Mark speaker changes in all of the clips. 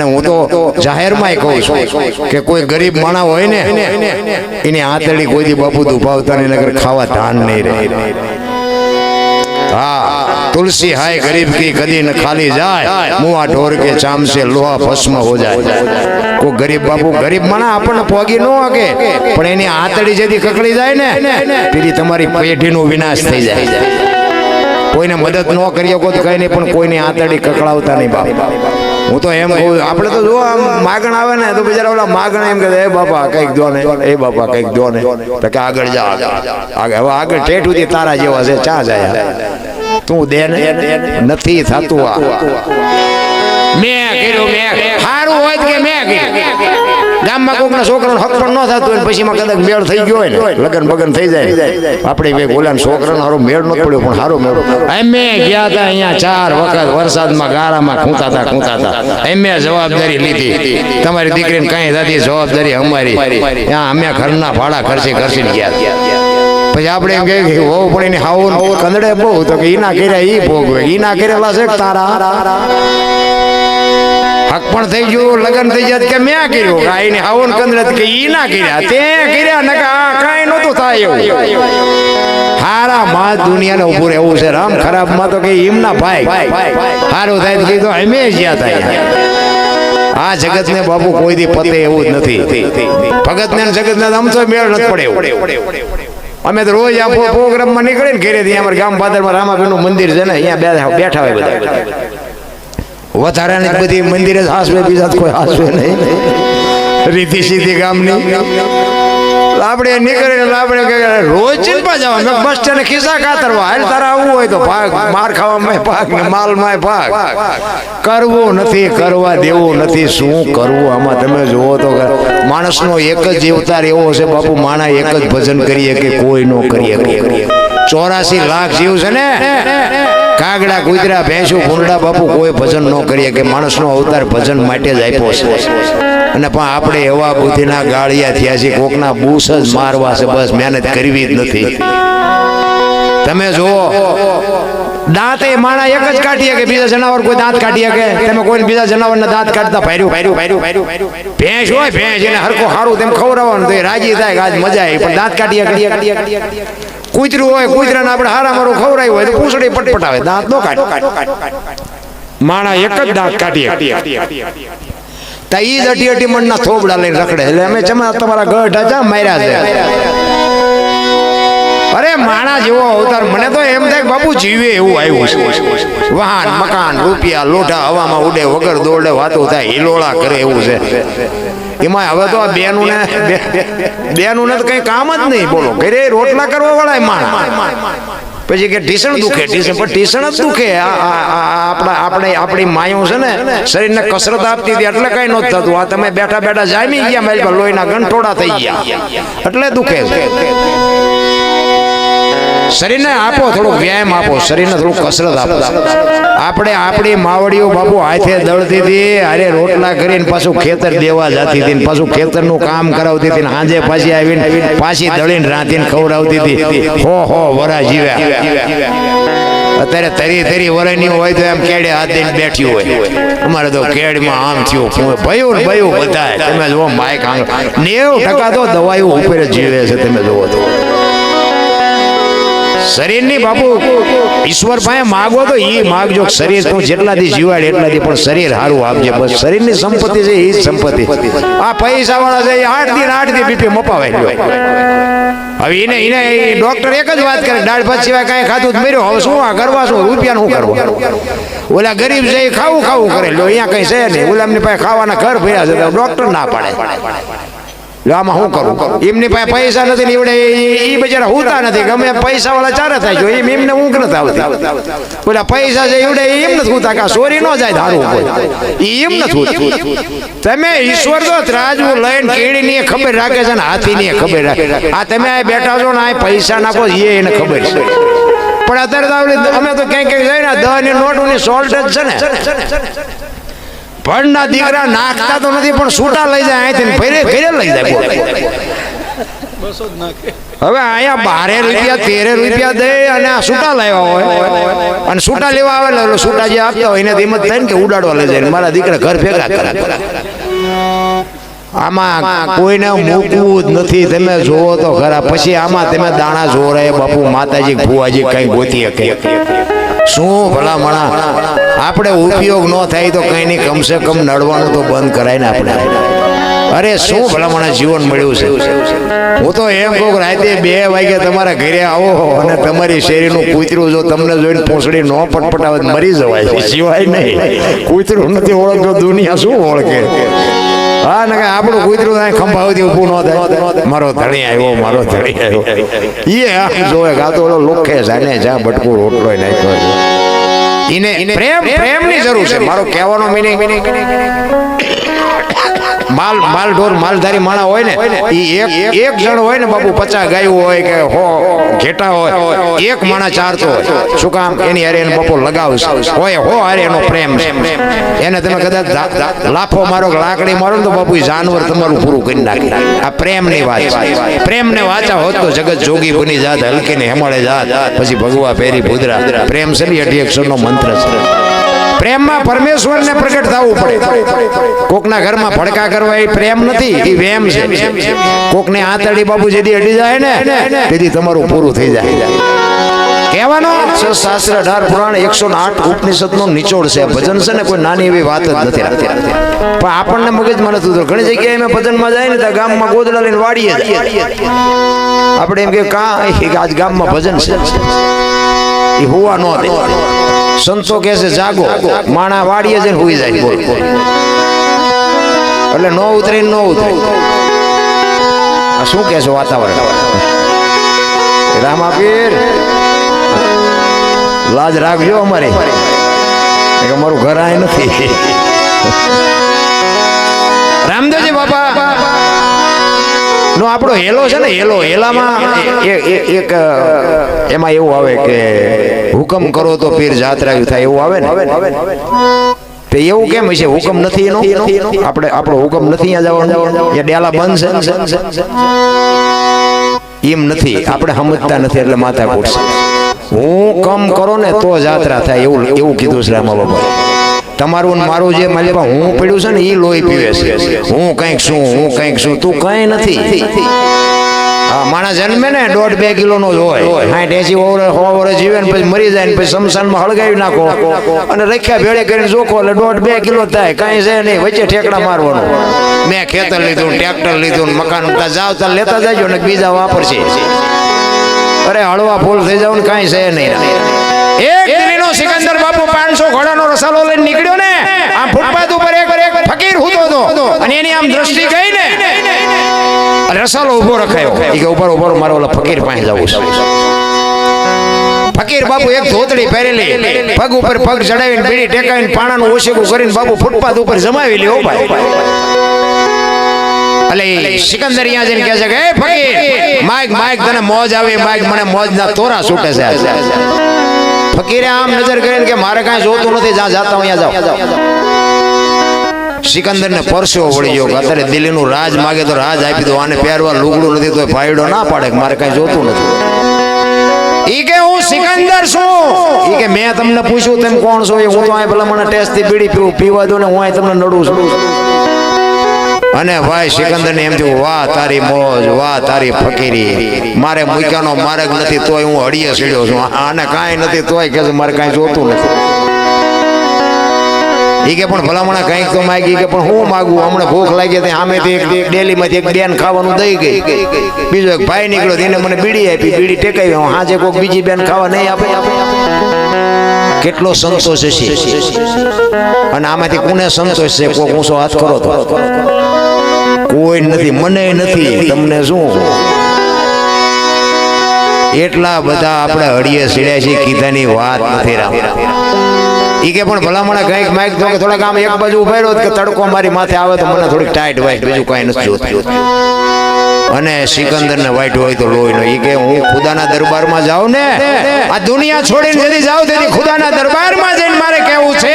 Speaker 1: હું તો જાહેરમાં કહું છું કે કોઈ ગરીબ માણસ હોય ને એની આંતળી કોઈ બાપુ દુભાવતા નહીં, નગર ખાવા ધાન નહીં રહે। हाँ तुलसी हाय गरीब की कदी न खाली जाए, मुआ ढोर के चाम से लोहा भस्म हो जाए। को गरीब बापू गरीब माना अपन पोगी नो आगे पण एनी आंतड़ी जेदी ककड़ी जाए ने तेरी तमारी पेઢીનો વિનાશ થઈ જાય। કોઈને મદદ ન કરી શકો તો કઈ નહીં, પણ કોઈની આંતડી કકડાવતા નહીં બાપ। હું તો એમ કહું, આપણે તો જો આમ માગણ આવે ને તો બિચારા ઓલા માગણ એમ કહે એ બાપા કંઈક દો ને, એ બાપા કંઈક દો ને, તો કે આગળ જા આગળ, હવે આગળ ઠેઠ સુધી તારા જેવા છે ચા જાય તું દે ને નથી થતું। આ મેં કર્યું મેં સારું હોય કે મેં કર્યું, ગામમાં કોઈકના છોકરાનો હક પણ ન થતું હોય પછી માં કદાચ મેળ થઈ ગયો હોય ને લગન બગન થઈ જાય, આપણે બે ઓલાના છોકરાનો સારો મેળ ન પડ્યો પણ સારો મેળ અમે ગયા હતા અહીંયા 4 વખત વરસાદમાં ગારામાં ખૂંતા હતા અમે જવાબદારી લીધી, તમારી દીકરીને કઈ થતી જવાબદારી અમારી, અમે ઘરના ભાડા ખર્ચી ગયા। પછી આપણે એમ કહે હો પણ એને હાવ કંદડે બહુ તો કે ઈના કર્યા ઈ ભોગવે, ઈના કરેલા છે તારા હક પણ થઈ ગયું, લગન થઈ જાય કે મેં કર્યું, આઈને હાવન કંદડે કે ઈના કર્યા તે કર્યા ને કાંઈ નહોતું થાય એવું। હારા માં દુનિયાને ઉભું રહેવું છે, રામ ખરાબ માં તો કે એમના ભાઈ સારું થાય તો અમે જ્યાં થાય। આ જગત ને બાપુ કોઈ દી પતે એવું જ નથી, ભગત ને જગત ને આમ તો મેળ નથી પડે એવું। અમે તો રોજ આ પ્રોગ્રામમાં નીકળે ને ઘરે ત્યાં અમારા ગામ પાદરમાં રામાપીરનું મંદિર છે ને, અહીંયા બેઠા હોય બધા વધારાની બધી મંદિરે જ હાસવે, બીજા કોઈ હાસવે નહીં, રીતિ સીધી ગામની। આપણે નીકળીને આપણે રોજ ચિંતા જવા બસ સ્ટેન્ડ ખિસ્સા કાતરવા, હાલ તારા આવવું હોય તો ભાગ, માર ખાવામાં ભાગ ને માલમાં ભાગ, કરવું નથી કરવા દેવું નથી, શું કરવું આમાં તમે જુઓ તો માણસનો એક જ અવતાર એવો છે બાપુ, માણા એક જ ભજન કરીએ કે કોઈ નો કરીએ। 84 લાખ જીવ છે ને, કાગડા કૂતરા ભેંસું ભૂંડા બાપુ કોઈ ભજન ન કરીએ કે માણસનો અવતાર ભજન માટે જ આપ્યો છે। અને પણ આપણે એવા બુદ્ધિના ગાળિયા થયા છે, કોકના બૂસ જ મારવા છે, બસ મહેનત કરવી જ નથી। તમે જુઓ દાંત એ માણા એક જ કાઢીએ કે બીજા જનાવર કોઈ દાંત કાઢીએ કે તમે કોઈ બીજા જનાવરના દાંત કાઢતા ભર્યું ભેંસ હોય ભેંસ એને હરખો સારું તેમ ખવડાવવાનું તો એ રાજી થાય કે આજ મજા આવી, પણ દાંત કાઢીએ કૂતરું હોય કૂતરાને આપણે હારા મારું ખવડાવ્યું હોય તો પૂંછડી પટપટાવે, દાંત નો કાઢે, માણા એક જ દાંત કાઢીએ તા ઈ જ અઢી મણના થોબડા લઈને રખડે, એટલે અમે ચમા તમારા ગઢ જા માર્યા છે। અરે માણા જેવો અવતાર મને તો એમ થાય બાપુ જીવે એવું આવ્યું છે, વાહન મકાન રૂપિયા લોઢા હવામાં ઉડે વગર દોડે વાતો થાય હિલોળા કરે એવું છે। એમાં હવે તો આ બેનું ને તો કઈ કામ જ નહીં, બોલો ઘરે રોટલા કરવા વાળા માણા, પછી કે ઢીસણ દુખે પણ ઢીસણ જ દુખે। આપણી માયું છે ને શરીરને કસરત આપતી હતી એટલે કઈ નહોતું થતું, આ તમે બેઠા બેઠા જામી ગયા મારી પર લોહીના ગંઠોડા થઈ ગયા એટલે દુખે છે। શરીરને આપો થોડુંક વ્યાયામ આપો, શરીરને થોડુંક કસરત આપો। આપણે આપણી માવડીઓ બાપુ હાથે દળતી હતી, અરે રોટલા કરીને પાછું ખેતર દેવા જતી હતી, પાછું ખેતરનું કામ કરાવતી હતી, સાંજે પાછી આવીને પાછી દળીને રાંધીને ખવડાવતી હતી। હો વરા જીવ્યા, અત્યારે તરી વરાની હોય તો એમ કેડે હાથ દઈને બેઠી હોય, અમારે તો કેડમાં આમ થયું ભયું બધા તમે જુઓ માઇક 90% તો દવાઈઓ ઉપર જ જીવે છે, તમે જુઓ તો શરીરની બાપુ ઈશ્વર પાસે માગો તો એ માગજો, શરીર તું જેટલાથી જીવાડ એટલાથી પણ શરીર સારું આપજે, બસ શરીરની સંપત્તિ છે એ જ સંપત્તિ। આ પૈસા વાળા છે એ 8 દી બીપી મપાવાય લ્યો, હવે એને ડોક્ટર એક જ વાત કરે દાળ ભાત સિવાય કાંઈ ખાધું જ મર્યો, હવે શું આ કરવા શું રૂપિયાનું શું કરવું? ઓલા ગરીબ છે એ ખાવું કરે લ્યો, અહીંયા કઈ છે નહીં, ઓલામની પાસે ખાવાના ઘર ભર્યા છે ડોક્ટર ના પાડે, આમાં શું કરું? એમની પાસે પૈસા નથી ને એવડે એ બિચારા હોતા નથી, ગમે પૈસા વાળા ચારે થાય જો એમને ઊંઘ નથી આવતી, પેલા પૈસા છે એવડે એમ નથી હોતા કે સોરી ન જાય ધારું એમ નથી હોતું। તમે ઈશ્વર તો ત્રાજવું લઈને કીડીની ખબર રાખે છે ને હાથીની ખબર રાખે, આ તમે આ બેઠા છો ને આ પૈસા નાખો એને ખબર છે, પણ અત્યારે તો અમે તો ક્યાંક જાય ને 10 ની નોટોની શોર્ટેજ છે ને, ભણના દીકરા નાખતા તો નથી પણ છૂટા લઈ જાય અહીંથી ઘરે લઈ જાય, હવે અહીંયા 12 રૂપિયા 13 રૂપિયા દે અને આ સૂટા લાવ્યા હોય અને સૂટા લેવા આવે એટલે સૂટા જે આપતા હોય એને એમ જ થાય ને કે ઉડાડવા લઈ જાય મારા દીકરા ઘર ભેગા કરે. આમાં કોઈને મૂકવું જ નથી. તમે જોવો તો ખરા. પછી આમાં તમે દાણા જોરે બાપુ માતાજી ભુવાજી કઈ ગોતી શકે શું ભલામણા. આપણે ઉપયોગ ન થાય તો કઈ નહીં, કમસે કમ નડવાનું તો બંધ કરાય ને આપણે. અરે શું ભલામણા જીવન મળ્યું છે. હું તો એમ કહું રાતે 2 વાગે તમારા ઘરે આવો અને તમારી શેરીનું કૂતરું જો તમને જોઈને પૂંછડી ન પટપટાવે મરી જવાય સિવાય નહીં. કૂતરું નથી ઓળખતો દુનિયા શું ઓળખે. હા ને આપણું કૂતરું ખંભાવતી ઊભું ન થાય મારો ધણી આવ્યો મારો ધણી આવ્યો એ જોવે ગાતો ઓલો લોખે જાને જ્યાં બટકું રોટલો નાખ્યો. એને પ્રેમની જરૂર છે. મારો કહેવાનો મીનિંગ માલ ઢોર માલધારી માણા હોય ને એ એક જણ હોય ને બાપુ 50 ગાયું હોય કે 100 ઘેટા હોય, એક માણા ચારતો હોય. શું કામ? એની હારે એને બાપુ લગાવશે હોય હારે એનો પ્રેમ છે. એને તમે કદાચ લાફો મારો લાકડી મારો ને તો બાપુ જાનવર તમારું પૂરું કરી નાખે. આ પ્રેમની વાત છે. પ્રેમને વાંચા હોત તો જગત જોગી બની જાત, હલકીને હેમાળે જાત, પછી ભગવા પેરી ભૂદરા. પ્રેમ છે ને 8 અક્ષરનો મંત્ર છે. પ્રેમમાં પરમેશ્વરને પ્રગટ થવું પડે. કોકના ઘરમાં ભડકા કરવા એ પ્રેમ નથી, એ વેમ છે. કોકને આતરડી બાપુ જેથી અડી જાય ને તેથી તમારું પૂરું થઈ જાય. કહેવાનો શાસ્ત્ર 18 પુરાણ 108 ઉપનિષદનો નિચોડ છે. ભજન છે ને કોઈ નાની એવી વાત જ નથી રાખતી. પણ આપણને મગજમાં નથી ઉતરતું. ઘણી જગ્યાએ અમે ભજનમાં જાય ને ત્યાં ગામમાં ગોદડા લઈને વાડીએ આપણે એમ કે આજ ગામમાં ભજન છે એ હોવા ન દે. સંતો કહે છે જાગો, માણા વાડીએ જઈને હોઈ જાય. બોલ એટલે નો ઉતરી નો ઉતરી. શું કે છે વાતાવરણ? રામાપીર લાજ રાખજો અમારી, અમારું ઘર આ નથી. રામદેવજી બાપા નો આપણો હેલો છે ને, હેલામાં એક એમાં એવું આવે કે હુકમ કરો તો પીર જાત્રા થાય એવું આવે ને. તો એવું કેમ છે? હુકમ નથી એનો. આપણો હુકમ નથી અહીંયા જવાનું, એ ડેલા બંધ છે એમ નથી. આપણે સમજતા નથી એટલે માથા કૂટશે. હું કમ કરો ને તો જાત્રા થાય એવું કીધું છે રામા બાબા. તમારું મારું જે માલિકા હું પડ્યું છે ને એ લોહી પીવે છે. હું કંઈક છું તું કઈ નથી. માણસ જન્મે ને 1.5-2 કિલોનો જ હોય, 60-80 વર્ષ જીવે ને પછી મરી જાય ને પછી શમશાનમાં હળગાવી નાખો અને રખ્યા ભેળે કરીને જોખો એટલે 1.5-2 કિલો થાય. કઈ છે નહીં, વચ્ચે ઠેકડા મારવાનું. મેં ખેતર લીધું, ટ્રેક્ટર લીધું, મકાન જાવ ત્યાં લેતા જાજો ને બીજા વાપરશે. અરે હળવા ફૂલ થઈ જાવ ને કઈ છે નહીં. એક દિલ્હીનો સિકંદર બાપુ 500 ઘોડાનો રસાલો લઈને નીકળ્યો ને, આમ ફૂટપાથ ઉપર એક ફકીર હૂતો હતો અને એની આમ દ્રષ્ટિ ગઈ ને, રસાલો ઉભો રખાયો. એ કે ઉપર મારો ઓલા ફકીર પાસે જવું છે. ફકીર બાપુ એક ધોતડી પહેરેલી, પગ ઉપર પગ ચડાવીને બીડી ટેકાવીને પાણાનું ઓશેકું કરીને બાપુ ફૂટપાથ ઉપર જમાવી લ્યો ભાઈ. એટલે સિકંદર અહીંયા જઈને કહે છે કે એ ફકીર માઈક તને મોજ આવે, માઈક મને મોજના તોરા છૂટે છે. ફકીરે આમ નજર કરીને કે મારે કાંઈ જોતું નથી, જ્યાં જાતા અહીંયા જાઓ. સિકંદર ને પરસેવો વળી ગયો. અત્યારે દિલ્હીનું રાજ માગે તો રાજ આપી દો, આને પહેરવા લુગડું નથી તો ભાઈડો ના પાડે મારે કાંઈ જોતું નથી. ઈ કે હું સિકંદર છું. ઈ કે મેં તમને પૂછ્યું તેમ કોણ છો? હું તો આ ભલા મને ટેસ્ટ થી બીડી પીવા દો ને હું આ તમને નડું છું. અને ભાઈ સિકંદર ને એમ થયું વાહ તારી મોજ, વાહ તારી ફકીરી. મારે મૂક્યાનો માર્ગ નથી તોય હું હળીએ સીડ્યો છું. આને કાંઈ નથી તોય કે મારે કાંઈ જોતું નથી. ઈ કે પણ ભલામણા કંઈક તો માગી. કે પણ હું માગું? હમણાં ભૂખ લાગી હતી, સામેથી એક ડેલીમાંથી એક બેન ખાવાનું દઈ ગઈ. બીજો એક ભાઈ નીકળ્યો, એને મને બીડી આપી, બીડી ટેકાવી. હાજે કોઈક બીજી બેન ખાવા નહીં આપે. કેટલો સંતોષ છે. અને આમાંથી કોને સંતોષ છે? કોક ઊંચો હાથ કરો તો કોઈ નથી, મને નથી, તમને શું? એટલા બધા આપણે હળીએ સીડ્યા છીએ, કીધાની વાત નથી. રામ ઈ કે પણ ભલામણા કંઈક માઈક તો કે થોડાક આમ એક બાજુ ઉભા રહ્યો કે તડકો મારી માથે આવે તો મને થોડીક ટાઈટ વાઈટ, બીજું કઈ નથી જોતું. અને સિકંદર ને વાઈટ હોય તો લોહી નો. ઈ કે હું ખુદાના દરબારમાં જાઉં ને, આ દુનિયા છોડીને જતી જાઉં તેથી ખુદાના દરબારમાં જઈને મારે કહેવું છે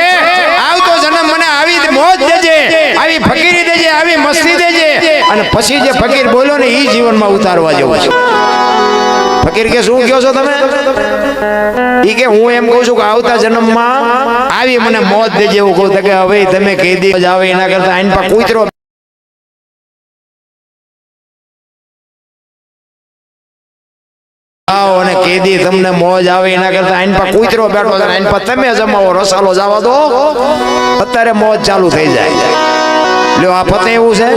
Speaker 1: આવતો જન્મ મને આવી મોજ દેજે, આવી ફકીરી દેજે, આવી મસ્તી દેજે અને પછી જે ફકીર બોલ્યો ને એ જીવનમાં ઉતારવા જેવું છે. ફકીર કે શું કહો છો તમે? ઈ કે હું એમ કહું છું કે આવતા જન્મમાં આવી મને મોત દેજે એવું કહું. કે હવે તમે કહી દી આવે એના કરતા આઈન પર કૂતરો અને કેદી તમને મોજ આવે એના કરતા આઈન પર કૂતરો બેઠો છે, આઈન પર તમે જમાવો, રસાલો જવા દો, અત્યારે મોજ ચાલુ થઈ જાય. લ્યો આ પતે એવું છે.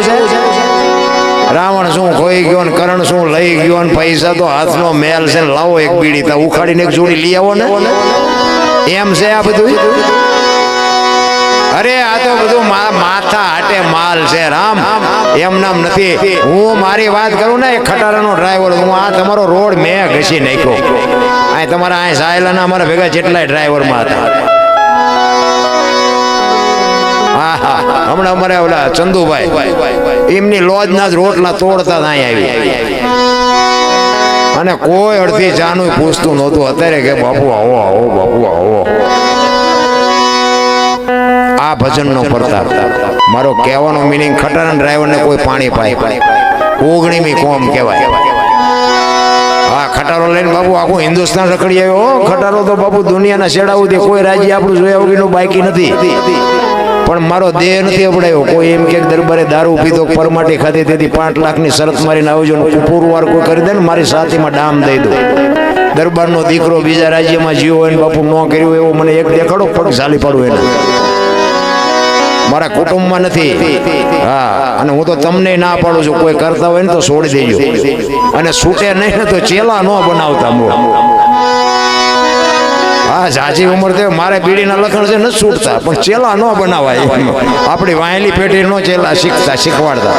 Speaker 1: રાવણ શું ખોઈ ગયો ને કરણ શું લઈ ગયો ને પૈસા તો હાથનો મેલ છે ને લાવો એક બીડી તા ઉખાડીને એક જોડી લઈ આવો ને એમ છે આ બધું. અરે આ તો બધું માથા હાટે માલ છે રામ, એમ નામ નથી. હું મારી વાત કરું ને, ખટારાનો ડ્રાઈવર હું. આ તમારો રોડ મેં ઘસી નાખ્યો. આ તમારા આ સાયલાના અમારા ભેગા જેટલાય ડ્રાઈવરમાં હતા. હમણાં અમારે ઓલા ચંદુભાઈ એમની લોજ ના જ રોટલા તોડતા અહીંયા આવી અને કોઈ અડધી જાનું પૂછતું નહોતું. અત્યારે કે બાપુ આવો આવો, બાપુ આવો. આ ભજનનો પ્રતાપ. મારો કહેવાનો મિનિંગ ખટારા ડ્રાઈવરને કોઈ પાણી પાય ઓગણીમી કોમ કહેવાય. હા ખટારો લઈને બાપુ આખું હિન્દુસ્તાન રખડી આવ્યો. ખટારો તો બાપુ દુનિયાના છેડા સુધી કોઈ રાજ્ય આપણું જોયા વગરનું બાકી નથી. પણ મારો દેહ નથી અપડાયો. કોઈ એમ કે દરબારે દારૂ પીધો, પરમાટી ખાધી, તેથી 5 લાખની શરત મારીને આવજો ને પુરવાર કોઈ કરી દે ને મારી સાથીમાં ડામ દઈ દો. દરબારનો દીકરો બીજા રાજ્યમાં જીવો હોય ને બાપુ ન કર્યું એવો મને એક દેખાડો, પગ ઝાલી પાડું એને. મારા કુટુંબમાં નથી. હા, અને હું તો તમને ના પાડું છું, કોઈ કરતા હોય ને તો છોડી દેજો, અને છૂટે નહીં ને તો ચેલા ન બનાવતા. હા ઝાઝી ઉંમર થયો, મારે બીડીના લખણ છે નથી છૂટતા, પણ ચેલા ન બનાવાય. આપણી વાયેલી પેઢી નો ચેલા શીખવાડતા.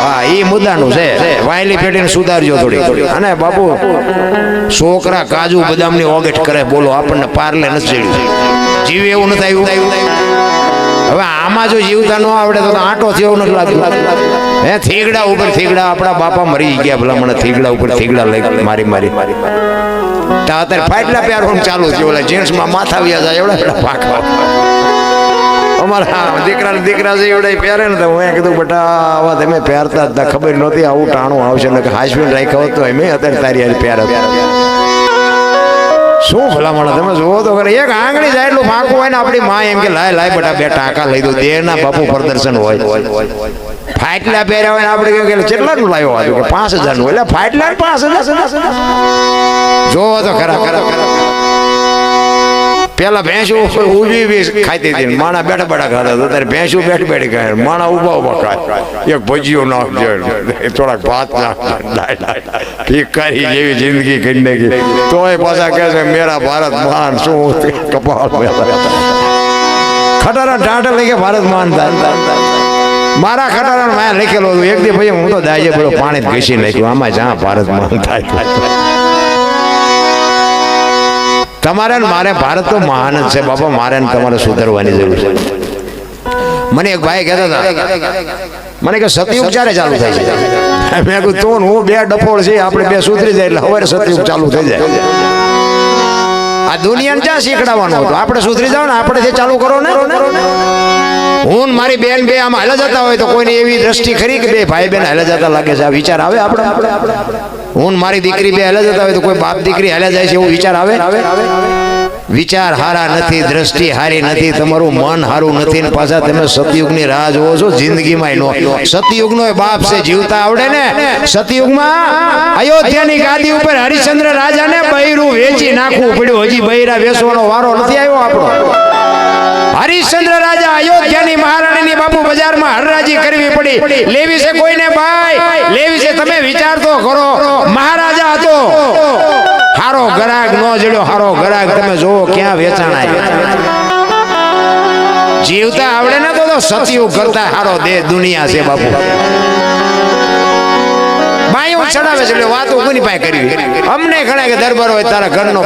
Speaker 1: હા એ મુદ્દાનું છે. વાયેલી પેઢીને સુધારજો થોડી. અને બાપુ છોકરા કાજુ બદામની ઓગેટ કરે, બોલો આપણને પાર્લે નથી ચડ્યું. જીવે એવું નથી આવ્યું. હવે આમાં જો જીવતા ન આવડે તો આંટો થયો નથી લાગ્યું. હે થીગડા ઉપર થીગડા, આપણા બાપા મરી ગયા ભલા મને થીગડા ઉપર થીગડા લઈ મારી અત્યારે ફાટલા પહેરવાનું ચાલુ થયું. ઓલા જેન્ટ્સમાં માથા વ્યા જાય એવડા પાકા. અમારા દીકરા છે એવડા પહેરે ને તો હું કીધું બેટા આવા તમે પહેરતા જ ખબર નહોતી આવું ટાણું આવશે ને હાસબેન્ડ રાખ્યો હતો મેં અત્યારે તારી યાર પહેર. શું ભલામણ તમે જોવો તો ખરે, એક આંગળી જાય એટલું ફાંકું હોય ને આપણી માં એમ કે લાય બેટા 2 ટાંકા લઈ દો. દેહના બાપુ પ્રદર્શન હોય. ફાટલા પહેર્યા હોય ને આપણે કેટલાનું લાવ્યો હતું કે 5000 નું, એટલે ફાટલા 5000 જોવો તો ખરા. પેલા ભેંસું ઉભી ખાતી હતી, માણા બેઠા ખાતા હતા. ત્યારે ભેંસું બેઠી ખાય, માણા ઉભા ખાય. એક ભજીયો નાખજો, થોડાક ભાત નાખ, ભિખારી જેવી જિંદગી કરી નાખી. તોય પાછા કહે છે મેરા ભારત મહાન. શું કપાળ ખટારા ઢાંઢે લઈ ગયા ભારત મહાન. મારા ખટારા મેં લખેલો હતું એક દી ભાઈ હું તો દાજે પેલો પાણી ઘસી નાખ્યું. આમાં જ્યાં ભારત મહાન થાય. તમારે ને મારે ભારત તો મહાન જ છે બાપા. મારે ને તમારે સુધરવાની જરૂર છે. મને એક ભાઈ કહેતા હતા, મને કે સતયુગ ક્યારે ચાલુ થાય છે? મેં કીધું તું હું 2 ડફોળ છે, આપણે 2 સુધરી જાય એટલે હવે સતયુગ ચાલુ થઈ જાય. આ દુનિયાને ક્યાં શીખડાવવાનું હતું? આપણે સુધરી જાવ ને, આપણે ચાલુ કરો ને. હું મારી બેન બે આમ હાલા જતા હોય તો કોઈની એવી દ્રષ્ટિ ખરી કે 2 ભાઈ બેન હાલા જતા લાગે છે, આ વિચાર આવે આપણે? હું મારી દીકરી 2 હાલા જતા હોય તો કોઈ બાપ દીકરી હાલા જાય છે એવો વિચાર આવે? વિચાર હારા નથી, દ્રષ્ટિ હારી નથી, તમારું મન હારું નથી ને પાછા તમે સતયુગની રાહ જોવો છો. જિંદગીમાં નો સતયુગનો બાપ છે, જીવતા આવડે ને. સતયુગમાં અયોધ્યાની ગાદી ઉપર હરિશ્ચંદ્ર રાજાને બૈરું વેચી નાખવું પડ્યું. હજી બૈરા વેચવાનો વારો નથી આવ્યો આપણો. હરિશ્ચંદ્ર રાજા અયોધ્યાની મહારાણીની બાપુ બજારમાં હરરાજી કરવી પડી. લેવી છે કોઈને ભાઈ, લેવી છે. તમે વિચાર તો કરો, મહારાજા હતો, હારો ગરાગ નો જડ્યો. હારો ગરાગ તમે જોવો ક્યાં વેચાણાય. જીવતા આવડે ને તો સતયુગ કરતા હારો દેહ દુનિયા છે બાપુ. બાયું ચડાવે છે એટલે વાતો કોની પાસે કરવી? અમને ઘણા કે દરબાર હોય તારા ઘરનો